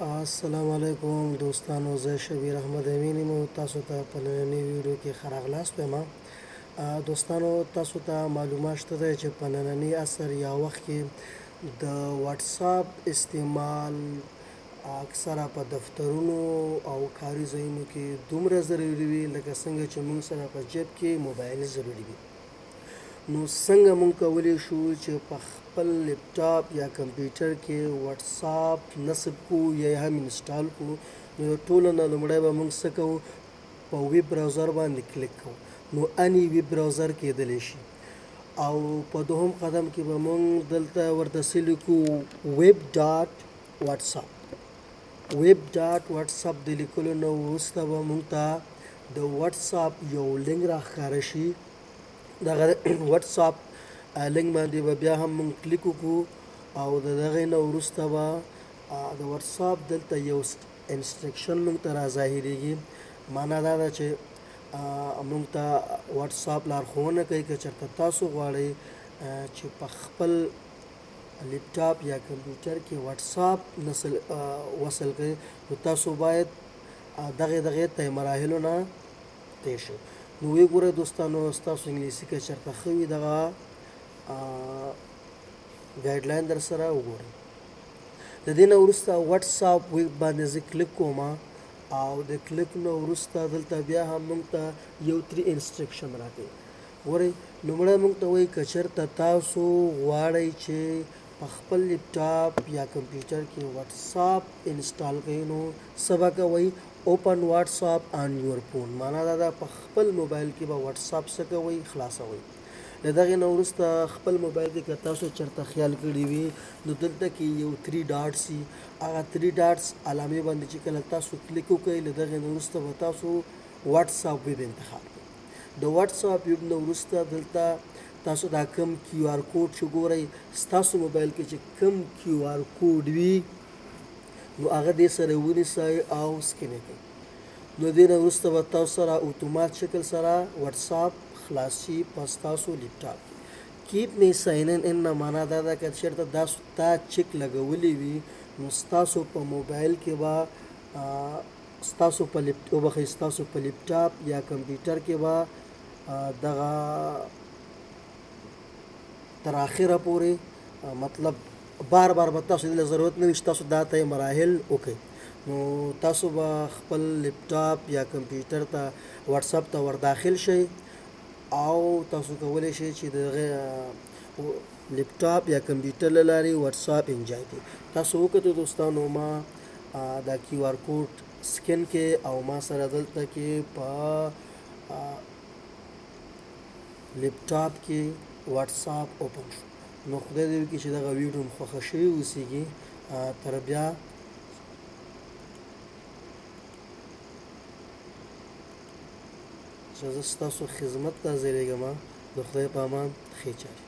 السلام علیکم دوستانو، زه شبیر احمد امین یم او تاسو ته په نننۍ ویډیو کې ښه راغلاست وایم. دوستانو، تاسو ته معلومات شته دی چې په ننني عصر یا وخت کې د واتساپ استعمال اکثره په دفترونو او کاري ځایونو کې دومره ضروري وي لکه څنګه چې موږ سره په جیب کې موبایل ضروري وي. نو څنګه موږ کولی شو چې په خپل لپټاپ یا کمپیوټر کې واتساپ نصب کړو یا هم انسټال کړو. نو د ټولو نه لومړی به موږ څه کوو؟ په ویب براوزر باندې کلیک کوو. نو اني ویب براوزر کېدلی شي. او په دوهم قدم کې به موږ دلته ورته لیکو ویب ډاټ واتساپ. ویب ډاټ واتساپ د لیکلو نه وروسته به موږ ته د واتساپ یو لینک راښکاره شي. دغه واتساپ لینک باندې به بیا هم موږ کلیک وکړو او د دغې نه وروسته به د واتساپ دلته یو انسټرکشن موږ ته را ظاهریږي. معنا دا ده چې موږ ته واتساپ لارښوونه کوي که چېرته تاسو غواړئ چې په خپل لپټاپ یا کمپیوټر کې واتساپ وصل کړئ، نو تاسو باید دغې ته مراحلو نه تیر شئ. نو ویې ګورئ دوستانو، ستاسو انګلیسي که چېرته ښه وي دغه ګایډلاین در سره وګورئ. د دې نه وروسته واتساپ ویب باندې زه کلیک کوم او د کلیک نه وروسته دلته بیا هم موږ ته یو 3 انسټرکشن راکوي. ګورئ، لومړی موږ ته وایي که چېرته تاسو غواړئ چې په خپل لپټاپ یا کمپیوټر کې واتساپ انسټال کړئ، نو څه به کوئ؟ اوپن واتساپ آن یور فون. معنا دا ده په خپل موبایل کې به واتساپ څه کوئ؟ خلاصوئ. له دغې نه وروسته خپل موبایل کې که تاسو چېرته خیال کړي وي نو دلته کې یو 3 ډاټس وي. هغه 3 ډاټس علامې باندې چې کله تاسو کلیک وکړئ، له دغې نه وروسته به تاسو واتساپ ویب انتخاب کړئ. د واتساپ ویب نه وروسته دلته تاسو دا کم کیو آر کوډ چې ګورئ، ستاسو موبایل کې چې کم کیو آر کوډ وي نو هغه دې سره ونیسئ او سکین یې کړئ. نو دې نه وروسته به تاسو سره اتومات شکل سره واتساپ خلاص شي په ستاسو لپټاپ کې. کیپ می ساین ان نه معنا دا ده که چېرته تا چک لګولی وي نو ستاسو په موبایل کې به ستاسو په لپټاپ یا کمپیوټر کې به دغه تر اخره پورې مطلب بار به تاسو دې ضرورت نه وي چې تاسو دا ته مراحل وکړئ. نو تاسو به خپل لپټاپ یا کمپیوټر ته واتساپ ته ورداخل شئ او تاسو کولی شئ چې د لپټاپ یا کمپیوټر له لارې واتساپ انجای کړئ. تاسو وکتو دوستانو، ما دا کیو آر کوډ سکین کې او ما سره دلته کې په لپټاپ کې واتساپ اوپن شو. نو خدای دې وکړي چې دغه ویډیو مو خوښه شوې اوسیږي. تر بیا زه ستاسو خدمت ته حاضرېږم. د خدای په امان، ښې چارې.